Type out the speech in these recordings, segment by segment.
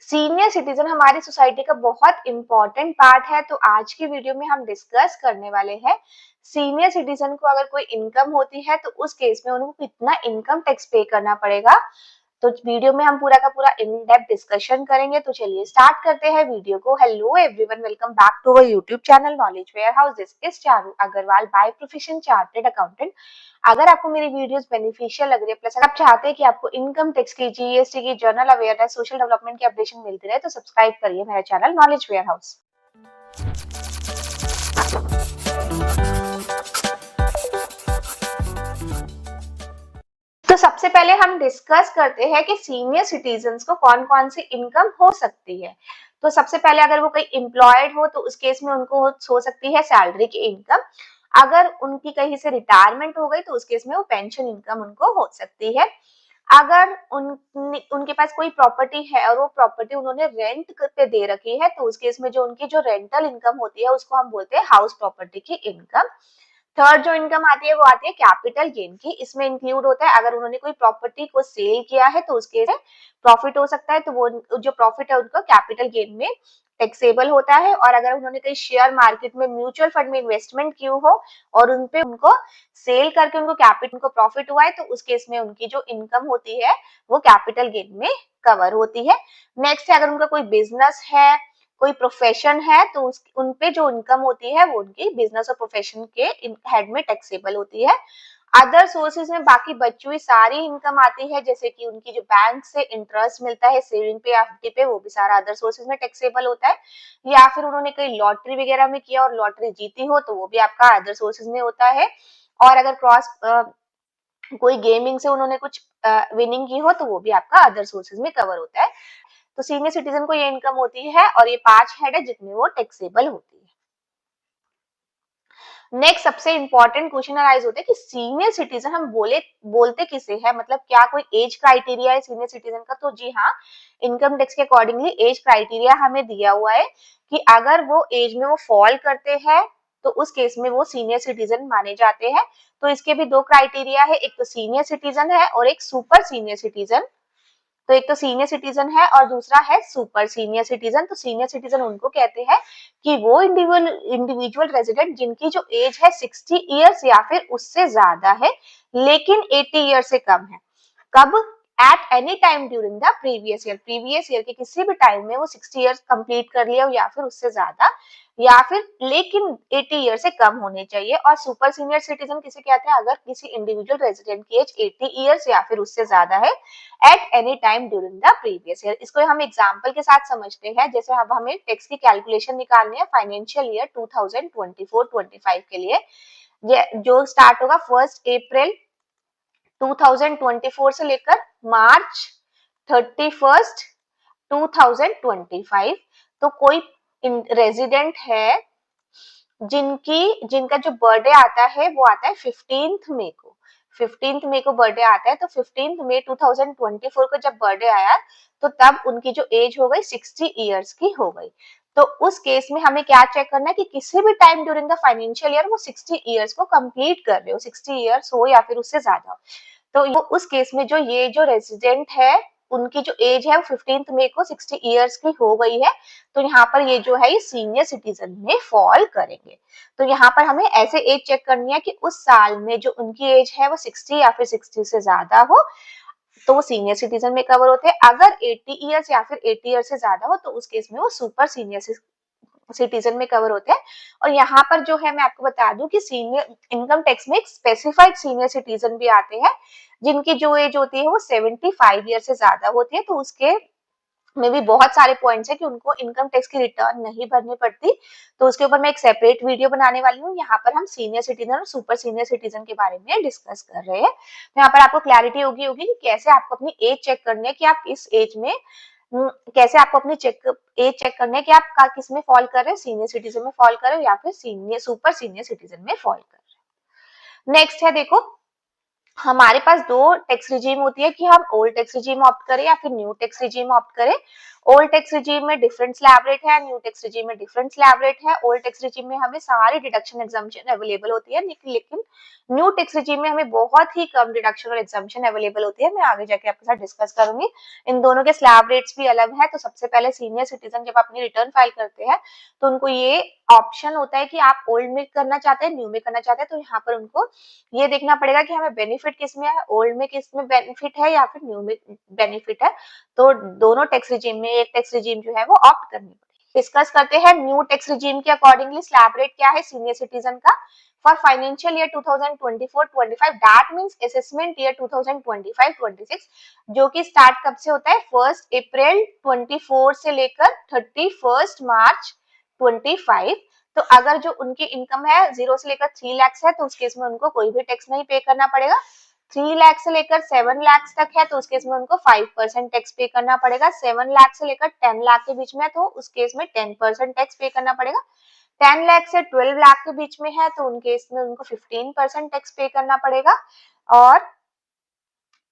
Senior citizen हमारी society का बहुत इंपॉर्टेंट पार्ट है। तो आज की वीडियो में हम डिस्कस करने वाले हैं सीनियर सिटीजन को अगर कोई इनकम होती है तो उस केस में उनको कितना इनकम टैक्स पे करना पड़ेगा। तो वीडियो में हम पूरा का पूरा इन डेप्थ डिस्कशन करेंगे। तो चलिए स्टार्ट करते हैं वीडियो को। Hello everyone, welcome back to our YouTube channel Knowledge Warehouse. This is Charu Agrawal, by profession chartered accountant. अगर आपको मेरी वीडियोस बेनिफिशियल लग रही है, प्लस अगर आप चाहते हैं कि आपको इनकम टैक्स की, जीएसटी की, जनरल अवेयरनेस, सोशल डेवलपमेंट की अपडेशन मिलती रहे, तो सब्सक्राइब करिए मेरा चैनल नॉलेज वेयर हाउस। तो सबसे पहले हम डिस्कस करते हैं कि सीनियर सिटीजन्स को कौन कौन सी इनकम हो सकती है। तो सबसे पहले अगर वो कोई एम्प्लॉयड हो तो उस केस में उनको हो सकती है सैलरी की इनकम। अगर उनकी कहीं से रिटायरमेंट हो गई तो उस केस में वो पेंशन इनकम उनको हो सकती है। अगर उनके पास कोई प्रॉपर्टी है और वो प्रॉपर्टी उन्होंने रेंट पे दे रखी है तो उस केस में जो उनकी जो रेंटल इनकम होती है उसको हम बोलते हैं हाउस प्रॉपर्टी की इनकम। थर्ड जो इनकम आती है वो आती है कैपिटल गेन की। इसमें इंक्लूड होता है अगर उन्होंने कोई प्रॉपर्टी को सेल किया है तो उसके प्रॉफिट हो सकता है, तो वो जो प्रॉफिट है उनको कैपिटल गेन में टैक्सेबल होता है। और अगर उन्होंने कहीं शेयर मार्केट में, म्यूचुअल फंड में इन्वेस्टमेंट की हो और उनपे उनको सेल करके उनको कैपिटल को प्रॉफिट हुआ है तो उस केस में उनकी जो इनकम होती है वो कैपिटल गेन में कवर होती है। नेक्स्ट है अगर उनका कोई बिजनेस है, कोई प्रोफेशन है तो उन पे जो इनकम होती है वो उनकी बिजनेस और प्रोफेशन के हेड में टैक्सेबल होती है। अदर सोर्सेज में बाकी बची हुई सारी इनकम आती है, जैसे कि उनकी जो बैंक से इंटरेस्ट मिलता है सेविंग पे, एफडी पे, वो भी सारा अदर सोर्सेज में टैक्सेबल होता है। या फिर उन्होंने कहीं लॉटरी वगैरह में किया और लॉटरी जीती हो तो वो भी आपका अदर सोर्सेज में होता है। और अगर कोई गेमिंग से उन्होंने कुछ विनिंग की हो तो वो भी आपका अदर सोर्सेज में कवर होता है। तो सीनियर सिटीजन को ये इनकम होती है और ये 5 हेड है जितने वो टैक्सेबल होती है। नेक्स्ट सबसे इंपॉर्टेंट क्वेश्चन अराइज होता है कि सीनियर सिटीजन हम बोलते किसे है, मतलब क्या कोई एज क्राइटेरिया है सीनियर सिटीजन का। तो जी हाँ, इनकम टैक्स के अकॉर्डिंगली एज क्राइटेरिया हमें दिया हुआ है कि अगर वो एज में वो फॉल करते हैं तो उस केस में वो सीनियर सिटीजन माने जाते हैं। तो इसके भी दो क्राइटेरिया है, एक तो सीनियर सिटीजन है और एक सुपर सीनियर सिटीजन। तो एक तो सीनियर सिटीजन है और दूसरा है सुपर सीनियर सिटीजन। तो सीनियर सिटीजन उनको कहते हैं कि वो इंडिविजुअल रेजिडेंट जिनकी जो एज है 60 इयर्स या फिर उससे ज्यादा है लेकिन 80 ईयर से कम है। कब? At any time during the previous year के किसी भी टाइम में वो 60 इयर्स कंप्लीट कर लिया हो या फिर उससे ज्यादा, या फिर लेकिन 80 ईयर से कम होने चाहिए। और सुपर सीनियर सिटीजन किसे कहते हैं? अगर किसी इंडिविजुअल रेजिडेंट की एज 80 इयर्स या फिर उससे ज्यादा है at any time during the previous year. इसको हम एग्जांपल के साथ समझते हैं। जैसे अब हमें टैक्स की कैलकुलेशन निकालनी है फाइनेंशियल ईयर 2024-25 के लिए, ये जो स्टार्ट होगा 1 अप्रैल 2024 से लेकर मार्च 31 2025। तो कोई रेजिडेंट है जिनका जो बर्थडे आता है वो आता है 15 मई को बर्थडे आता है। तो 15 मई 2024 को जब बर्थडे आया तो तब उनकी जो एज हो गई 60 इयर्स की हो गई। तो उस केस में हमें क्या चेक करना है कि किसी भी time during the financial year वो 60 इयर्स को कंप्लीट कर रहे हो, 60 इयर्स हो या फिर उससे ज्यादा हो। तो उस केस में जो ये जो रेजिडेंट है उनकी जो एज है वो 15 मई को 60 इयर्स की हो गई है। तो यहाँ पर ये जो है ये सीनियर सिटीजन में फॉल करेंगे। तो यहाँ पर हमें ऐसे एज चेक करनी है कि उस साल में जो उनकी एज है वो 60 या फिर 60 से ज्यादा हो तो वो सीनियर सिटीजन में कवर होते हैं। अगर 80 इयर्स या फिर 80 इयर्स से ज्यादा हो तो उस केस में वो सुपर सीनियर सिटीजन में कवर होते हैं। और यहाँ पर जो है मैं आपको बता दूं कि सीनियर इनकम टैक्स में एक स्पेसिफाइड सीनियर सिटीजन भी आते हैं जिनकी जो एज होती है वो 75 ईयर से ज्यादा होती है। तो उसके में भी बहुत सारे पॉइंट्स है कि उनको इनकम टैक्स की रिटर्न नहीं भरनी पड़ती। तो उसके ऊपर मैं एक सेपरेट वीडियो बनाने वाली हूँ। यहाँ पर हम सीनियर सिटीजन और सुपर सीनियर सिटीजन के बारे में डिस्कस कर रहे हैं। तो यहाँ पर आपको क्लैरिटी होगी कि कैसे आपको अपनी एज चेक करनी है कि आप इस एज में कैसे आपको अपनी एज चेक करनी है कि आप किस में फॉल कर रहे हैं, सीनियर सिटीजन में फॉल कर रहे हो या फिर सुपर सीनियर सिटीजन में फॉल कर रहे हो। नेक्स्ट है, देखो हमारे पास दो टैक्स रिजीम होती है कि हम ओल्ड टैक्स रिजीम ऑप्ट करें या फिर न्यू टैक्स रिजीम ऑप्ट करें। ओल्ड टैक्स रिजीम में डिफरेंट स्लैब रेट है, न्यू टैक्स रिजीम में डिफरेंट स्लैब रेट है। ओल्ड टैक्स रिजीम में हमें सारी डिडक्शन एग्जम्पशन अवेलेबल होती है, लेकिन न्यू टैक्स रिजीम में हमें बहुत ही कम डिडक्शन और एग्जम्पशन अवेलेबल होती है। मैं आगे जाके आपके साथ डिस्कस करूंगी। इन दोनों के स्लैब रेट्स भी अलग है। तो सबसे पहले सीनियर सिटीजन जब अपनी रिटर्न फाइल करते हैं तो उनको ये ऑप्शन होता है कि आप ओल्ड में करना चाहते हैं, न्यू में करना चाहते हैं। तो यहाँ पर उनको ये देखना पड़ेगा कि हमें बेनिफिट किस में है, ओल्ड में किस में बेनिफिट है या फिर न्यू में बेनिफिट है। तो दोनों टैक्स रिजीम में एक टैक्स रिजीम जो है वो ऑप्ट करनी पड़ेगी। डिस्कस करते हैं न्यू टैक्स रिजीम के अकॉर्डिंगली स्लैब रेट क्या है सीनियर सिटीजन का for financial year 2024-25 that means assessment year 2025-26 जो कि स्टार्ट कब से होता है 1 अप्रैल 24 से लेकर 31 मार्च 25। तो अगर जो उनकी इनकम है 0 से लेकर 3 लाख है तो उस केस में उनको कोई भी टैक्स नहीं पे करना पड़ेगा। 3 लाख से लेकर 7 लाख तक है तो उस केस में उनको 5% टैक्स पे करना पड़ेगा। 7 लाख से लेकर 10 लाख के बीच में तो उस केस में 10% टैक्स पे करना पड़ेगा। 10 लाख से 12 लाख के बीच में है तो उन केस में उनको 15% टैक्स पे करना पड़ेगा। और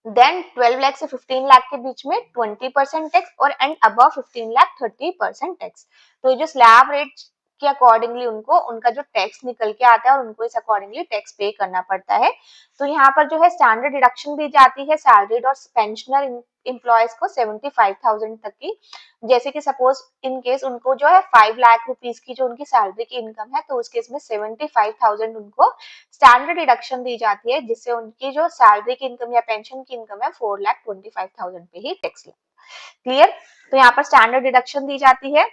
देन 12 लाख से 15 लाख के बीच में 20% टैक्स और एंड अबव 15 लाख 30% टैक्स। तो ये जो स्लैब रेट के अकॉर्डिंगली उनको उनका जो टैक्स निकल के आता है और उनको इस अकॉर्डिंगली टैक्स पे करना पड़ता है। तो यहाँ पर जो है स्टैंडर्ड डिडक्शन दी जाती है सैलरीड और पेंशनर एम्प्लॉयज को 75,000 तक की। जैसे कि सपोज इन केस उनको जो है 5 लाख रुपीस की जो उनकी सैलरी की इनकम है तो उस केस में 75,000 उनको स्टैंडर्ड डिडक्शन दी जाती है जिससे उनकी जो सैलरी की इनकम या पेंशन की इनकम है 4,25,000 पे ही टैक्स लगेगा। क्लियर। तो यहाँ पर स्टैंडर्ड डिडक्शन दी जाती है।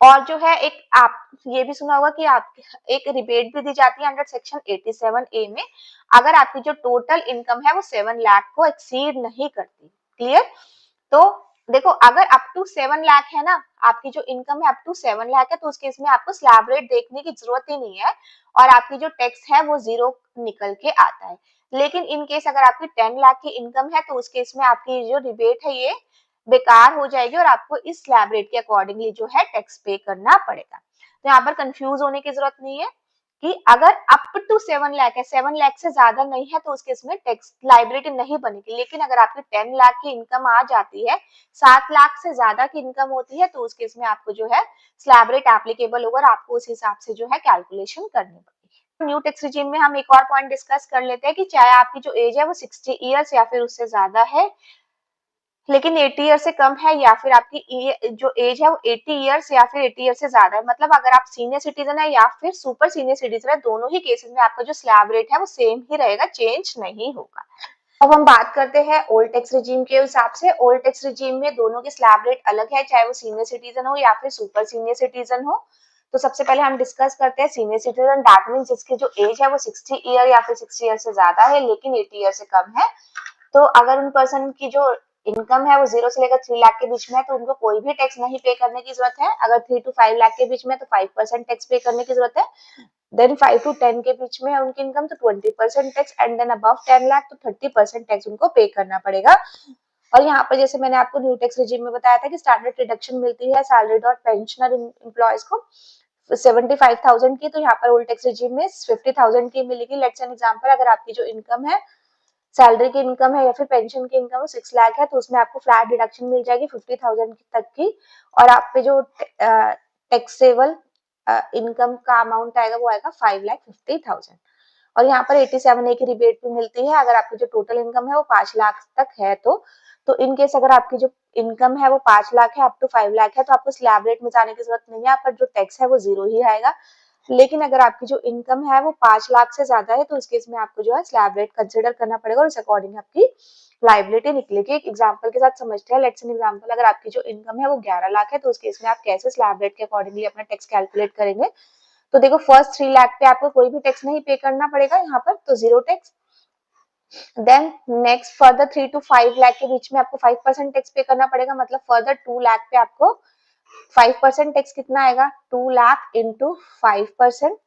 और जो है एक आप ये भी सुना होगा कि आप एक रिबेट भी दी जाती है अंडर सेक्शन 87A में अगर आपकी जो टोटल इनकम है वो 7 लाख को एक्सीड नहीं करती। क्लियर। तो देखो अगर अप टू 7 लाख है ना आपकी जो इनकम है अप टू 7 लाख है तो उस केस में आपको स्लैब रेट देखने की जरूरत ही नहीं है और आपकी जो टैक्स है वो 0 निकल के आता है। लेकिन इन केस अगर आपकी 10 लाख की इनकम है तो उस केस में आपकी जो रिबेट है ये बेकार हो जाएगी और आपको इस स्लैब रेट के अकॉर्डिंगली जो है टैक्स पे करना पड़ेगा। तो यहाँ पर कंफ्यूज होने की जरूरत नहीं है कि अगर अप टू 7 लाख है 7 लाख से ज्यादा नहीं है तो उस केस में टैक्स लाइबिलिटी नहीं बनेगी। लेकिन अगर आपकी 10 लाख की इनकम आ जाती है 7 लाख से ज्यादा की इनकम होती है तो उस केस में आपको जो है स्लैब रेट एप्लीकेबल होगा और आपको उस हिसाब से जो है कैलकुलेशन करनी पड़ेगी। न्यू टैक्स रिजीम में हम एक और पॉइंट डिस्कस कर लेते हैं कि चाहे आपकी जो एज है वो 60 ईयर्स या फिर उससे ज्यादा है लेकिन 80 ईयर से कम है या फिर आपकी जो एज है वो 80 ईयर्स या फिर 80 ईयर से ज्यादा है मतलब अगर आप सीनियर सिटीजन है या फिर सुपर सीनियर सिटीजन है दोनों ही केसेस में आपका जो स्लैब रेट है वो सेम ही रहेगा चेंज नहीं होगा। अब हम बात करते हैं ओल्ड टैक्स रिजीम के हिसाब से। ओल्ड टैक्स रिजीम में दोनों के स्लैब रेट अलग है चाहे वो सीनियर सिटीजन हो या फिर सुपर सीनियर सिटीजन हो। तो सबसे पहले हम डिस्कस करते हैं सीनियर सिटीजन दैट मींस जिसकी जो एज है वो 60 ईयर या फिर 60 ईयर से ज्यादा है लेकिन 80 ईयर से कम है। तो अगर उन पर्सन की जो इनकम है वो 0 से लेकर 3 लाख के बीच में है तो उनको कोई भी टैक्स नहीं पे करने की जरूरत है। अगर 3 to 5 लाख के बीच में तो 5% टैक्स पे करने की जरूरत है। देन 5 to 10 के बीच में है उनकी इनकम तो 20% tax and then above 10 lakh तो 30% टैक्स उनको पे करना पड़ेगा। और यहाँ पर जैसे मैंने आपको न्यू टैक्स रिजीम में बताया था कि स्टैंडर्ड डिडक्शन मिलती है सैलरीड और पेंशनर एम्प्लॉयज को 75,000 की। तो यहाँ पर ओल्ड टैक्स रिजीम में 50,000 की मिलेगी। लेट्स एन एग्जांपल अगर आपकी जो इनकम है सैलरी की इनकम है या फिर पेंशन की इनकम 6 लाख है तो उसमें आपको फ्लैट डिडक्शन मिल जाएगी 50,000 तक की और आप पे जो टैक्सेबल इनकम का अमाउंट आएगा वो आएगा 5,50,000। और यहाँ पर 87A की रिबेट भी मिलती है अगर आपकी जो टोटल इनकम है वो 5 लाख तक है तो इन केस अगर आपकी जो इनकम है वो 5 लाख है अप टू 5 लाख है तो आपको स्लैब रेट में जाने की जरूरत नहीं है। आपका जो टैक्स है वो 0 ही आएगा। लेकिन अगर आपकी जो इनकम है वो 5 लाख से ज्यादा है तो उस केस में आपको जो है स्लैब रेट कंसिडर करना पड़ेगा और उस अकॉर्डिंग आपकी लाइबिलिटी निकलेगी। एक एग्जांपल के साथ समझते हैं। लेट्स एन एग्जांपल अगर आपकी जो इनकम है वो 11 लाख है तो उस केस में आप कैसे स्लैब रेट के अकॉर्डिंगली अपना टैक्स कैलकुलेट करेंगे। तो देखो फर्स्ट 3 लाख पे आपको कोई भी टैक्स नहीं पे करना पड़ेगा यहाँ पर तो 0 tax. Then next further 3 to 5 lakh के बीच में आपको 5% टैक्स पे करना पड़ेगा मतलब फर्दर 2 लाख पे आपको 5% टैक्स कितना आएगा 2 लाख इंटू 5%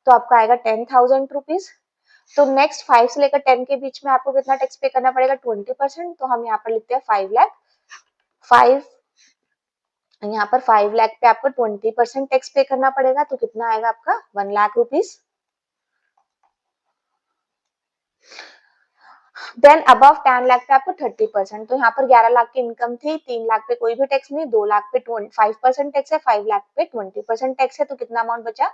तो आपका आएगा 10,000 रुपीज। तो नेक्स्ट 5 से लेकर 10 के बीच में आपको कितना टैक्स पे करना पड़ेगा 20%। तो हम यहाँ पर लिखते हैं 5 लाख 5 यहाँ पर 5 लाख पे आपको 20% टैक्स पे करना पड़ेगा तो कितना आएगा आपका 1 lakh rupees. Then above 10 lakh पे आपको 30%, तो यहाँ पर 11 लाख की इनकम थी, 3 लाख पे कोई भी टैक्स नहीं, 2 लाख पे 5% टैक्स है, 5 लाख पे 20% टैक्स है, तो कितना अमाउंट बचा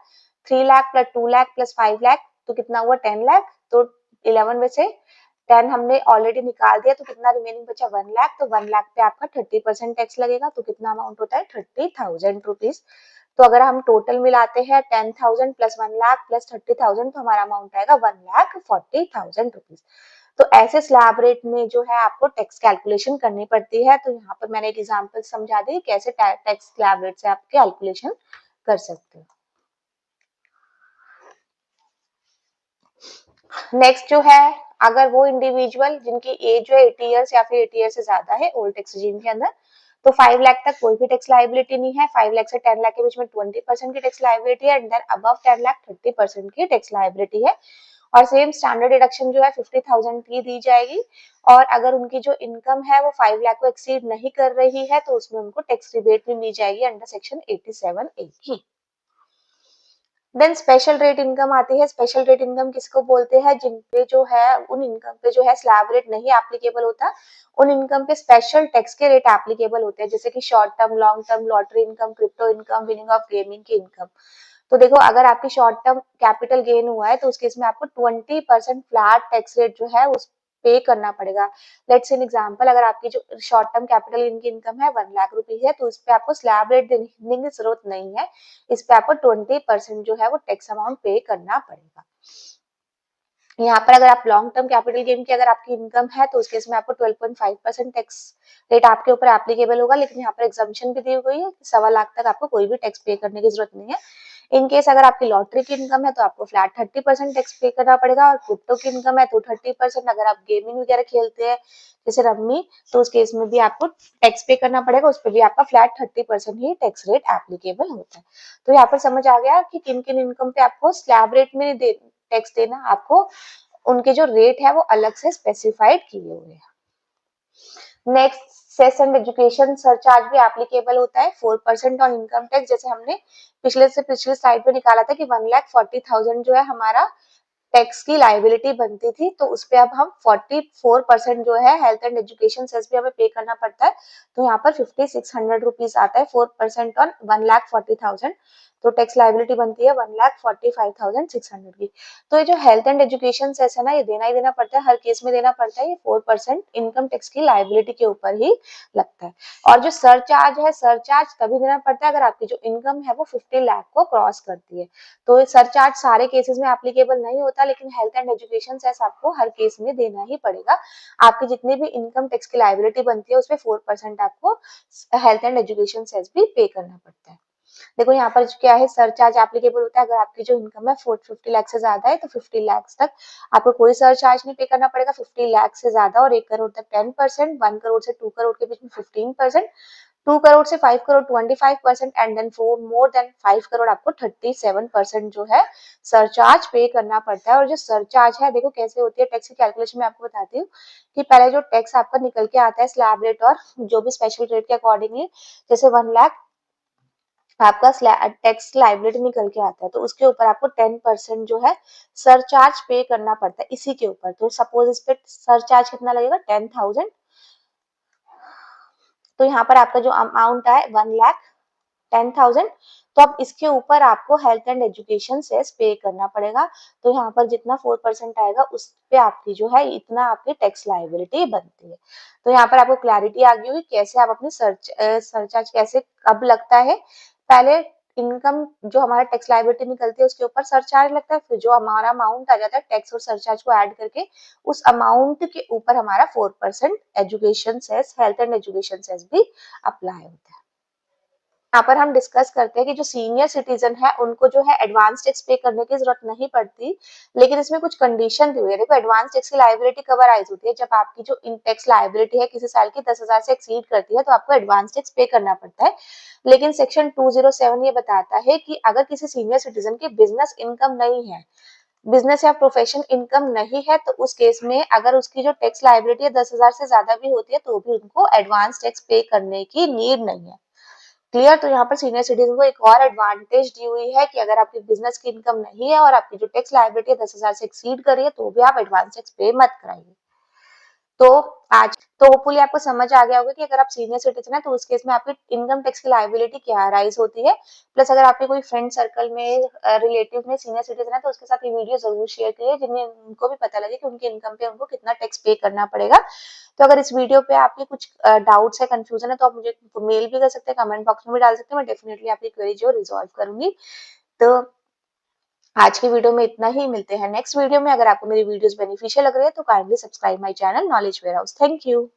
3 लाख प्लस 2 लाख प्लस 5 लाख, तो कितना हुआ 10 लाख। तो 11 में से 10 हमने ऑलरेडी निकाल दिया, तो कितना रिमेनिंग बचा 1 लाख, तो 1 लाख पे आपका 30% टैक्स लगेगा, तो कितना अमाउंट होता है 30,000 रुपीज। तो अगर हम टोटल मिलाते हैं 10,000 प्लस 1 लाख प्लस 30,000, तो हमारा अमाउंट आएगा 1,40,000 रुपीज। तो ऐसे स्लैब रेट में जो है आपको टैक्स कैलकुलेशन करनी पड़ती है। तो यहाँ पर मैंने एक एग्जांपल समझा दी कैसे टैक्स स्लैब रेट से आप कैलकुलेशन कर सकते हो। नेक्स्ट जो है, अगर वो इंडिविजुअल जिनकी एज जो है 80 इयर्स या फिर 80 इयर्स से ज्यादा है ओल्ड टैक्स रेजिम के अंदर, तो 5 लाख तक कोई भी टैक्स लायबिलिटी नहीं है। 5 लाख से 10 लाख के बीच में 20% की टैक्स लायबिलिटी है, एंड देन अबव 10 लाख 30% की टैक्स लायबिलिटी है। और सेम स्टैंडर्ड डिडक्शन जो है 50,000 की दी जाएगी। और अगर उनकी जो इनकम है वो 5 लाख को एक्सीड नहीं कर रही है, तो उसमें उनको टैक्स रिबेट भी दी जाएगी अंडर सेक्शन 87A की। देन स्पेशल रेट इनकम आती है। स्पेशल रेट इनकम किसको बोलते हैं, जिन पे जो है उन इनकम पे जो है स्लैब रेट नहीं एप्लीकेबल होता, उन इनकम पे स्पेशल टैक्स के रेट एप्लीकेबल होते हैं, जैसे कि short term, long term, lottery income, crypto income, winning of gaming की इनकम। तो देखो, अगर आपकी शॉर्ट टर्म कैपिटल गेन हुआ है, तो उस केस में आपको 20% फ्लैट टैक्स रेट जो है उस पे करना पड़ेगा। लेट्स एन एग्जांपल, अगर आपकी जो शॉर्ट टर्म कैपिटल गेन की इनकम है 1 लाख रुपीज है, तो उस पे आपको स्लैब रेट देने की जरूरत नहीं है। इस पे आपको 20% जो है वो टैक्स अमाउंट पे करना पड़ेगा। यहाँ पर अगर आप लॉन्ग टर्म कैपिटल गेन की अगर आपकी इनकम है, तो उस केस में आपको 12.5% टैक्स रेट आपके ऊपर एप्लीकेबल होगा। लेकिन यहाँ पर एग्जम्पशन भी दी हुई है, 1.25 लाख तक आपको कोई भी टैक्स पे करने की जरूरत नहीं है। इन केस अगर आपकी लॉटरी की इनकम है, तो आपको फ्लैट 30% टैक्स पे करना पड़ेगा, और क्रिप्टो की इनकम है तो 30%। अगर आप गेमिंग वगैरह खेलते हैं जैसे रम्मी, तो उस केस में भी आपको टैक्स पे करना पड़ेगा, उस पर भी आपका फ्लैट 30% ही टैक्स रेट एप्लीकेबल होता है। तो यहाँ पर समझ आ गया कि किन किन इनकम पे आपको स्लैब रेट में टैक्स देना, आपको उनके जो रेट है वो अलग से स्पेसिफाइड किए हुए हैं। Next, cess and education surcharge भी एप्लीकेबल होता है 4% ऑन इनकम टैक्स। जैसे हमने पिछले स्लाइड पे निकाला था कि 1,40,000 जो है हमारा टैक्स की लाइबिलिटी बनती थी, तो उस पे अब हम 44% जो है हेल्थ एंड एजुकेशन सेस भी हमें पे करना पड़ता है। तो यहाँ पर 5,600 रुपीज आता है 4% ऑन 1,40,000। तो टैक्स लाइबिलिटी बनती है 1,45,600 की। तो ये जो हेल्थ एंड एजुकेशन सेस है ना, ये देना ही देना पड़ता है, हर केस में देना पड़ता है। ये 4% इनकम टैक्स की लाइबिलिटी के ऊपर ही लगता है। और जो सरचार्ज है, सरचार्ज तभी देना पड़ता है अगर आपकी जो इनकम है वो 50 लाख को क्रॉस करती है। तो सरचार्ज सारे केसेस में एप्लीकेबल नहीं होता, लेकिन हेल्थ एंड एजुकेशन सेस आपको हर केस में देना ही पड़ेगा। आपकी जितनी भी इनकम टैक्स की लायबिलिटी बनती है उसमें 4% आपको हेल्थ एंड एजुकेशन सेस भी पे करना पड़ता है। देखो यहाँ पर क्या है, सरचार्ज एप्लीकेबल होता है अगर आपकी जो इनकम है 50 लाख से ज्यादा है, तो 50 लाख तक आपको कोई सरचार्ज नहीं पे करना पड़ेगा। 50 लाख से ज्यादा और 1 करोड़ तक 10%, 1 करोड़ से 2 करोड़ के बीच में 15%, 2 करोड़ से 5 crore 25%, and then for more than 5 crore आपको 37% जो है सरचार्ज पे करना पड़ता है। और जो सरचार्ज है, देखो कैसे होती है टैक्स की कैलकुलेशन, मैं आपको बताती हूँ कि पहले जो टैक्स आपका निकल के आता है स्लैब रेट और जो भी स्पेशल रेट के अकॉर्डिंगली, जैसे 1 लाख आपका टैक्स लाइबिलिटी निकल के आता है, तो उसके ऊपर आपको 10% जो है सरचार्ज पे करना पड़ता है इसी के ऊपर। तो सपोज इस पे सरचार्ज कितना लगेगा 10,000, तो यहाँ पर आपका जो अमाउंट है 1,10,000, तो अब इसके ऊपर आपको हेल्थ एंड एजुकेशन सेस पे करना पड़ेगा। तो यहाँ पर जितना 4% आएगा उस पे आपकी जो है इतना आपकी टैक्स लाइबिलिटी बनती है। तो यहाँ पर आपको क्लैरिटी आ गई होगी कैसे आप अपनी सरचार्ज कैसे कब लगता है। पहले इनकम जो हमारा टैक्स लाइबिलिटी निकलती है उसके ऊपर सरचार्ज लगता है, फिर जो हमारा अमाउंट आ जाता है टैक्स और सरचार्ज को ऐड करके उस अमाउंट के ऊपर हमारा 4% education cess, health and education cess भी अप्लाई होता है। यहाँ पर हम डिस्कस करते हैं कि जो सीनियर सिटीजन है उनको जो है एडवांस टैक्स पे करने की जरूरत नहीं पड़ती, लेकिन इसमें कुछ कंडीशन दी हुई है। देखो, एडवांस टैक्स की लायबिलिटी कब अराइज होती है, जब आपकी जो इन टैक्स लायबिलिटी है किसी साल की 10,000 से एक्सीड करती है, तो आपको एडवांस टैक्स पे करना पड़ता है। लेकिन सेक्शन 207 ये बताता है कि अगर किसी सीनियर सिटीजन की बिजनेस इनकम नहीं है, बिजनेस या प्रोफेशन इनकम नहीं है, तो उस केस में अगर उसकी जो टैक्स लायबिलिटी है 10,000 से ज्यादा भी होती है, तो भी उनको एडवांस टैक्स पे करने की नीड नहीं है। क्लियर। तो यहाँ पर सीनियर सिटीजन को एक और एडवांटेज दी हुई है कि अगर आपकी बिजनेस की इनकम नहीं है और आपकी जो टैक्स लायबिलिटी है 10,000 से एक्सीड कर रही है, तो भी आप एडवांस टैक्स पे मत कराइए। तो आज तो होपफुली आपको समझ आ गया होगा कि अगर आप सीनियर सिटीजन है तो उस केस में आपकी इनकम टैक्स की लायबिलिटी क्या राइज होती है। प्लस अगर आपके कोई फ्रेंड सर्कल में रिलेटिव में सीनियर सिटीजन है तो उसके साथ ये वीडियो जरूर शेयर करिए, जिनमें उनको भी पता लगे कि उनके इनकम पे उनको कितना टैक्स पे करना पड़ेगा। तो अगर इस वीडियो पे आपके कुछ डाउट्स है, कंफ्यूजन है, तो आप मुझे मेल भी कर सकते हैं, कमेंट बॉक्स में भी डाल सकते हैं, मैं डेफिनेटली आपकी क्वेरी जो रिजॉल्व करूंगी। तो आज की वीडियो में इतना ही, मिलते हैं नेक्स्ट वीडियो में। अगर आपको मेरी वीडियोस बेनिफिशियल लग रही है तो kindly subscribe my channel Knowledge Warehouse. Thank you.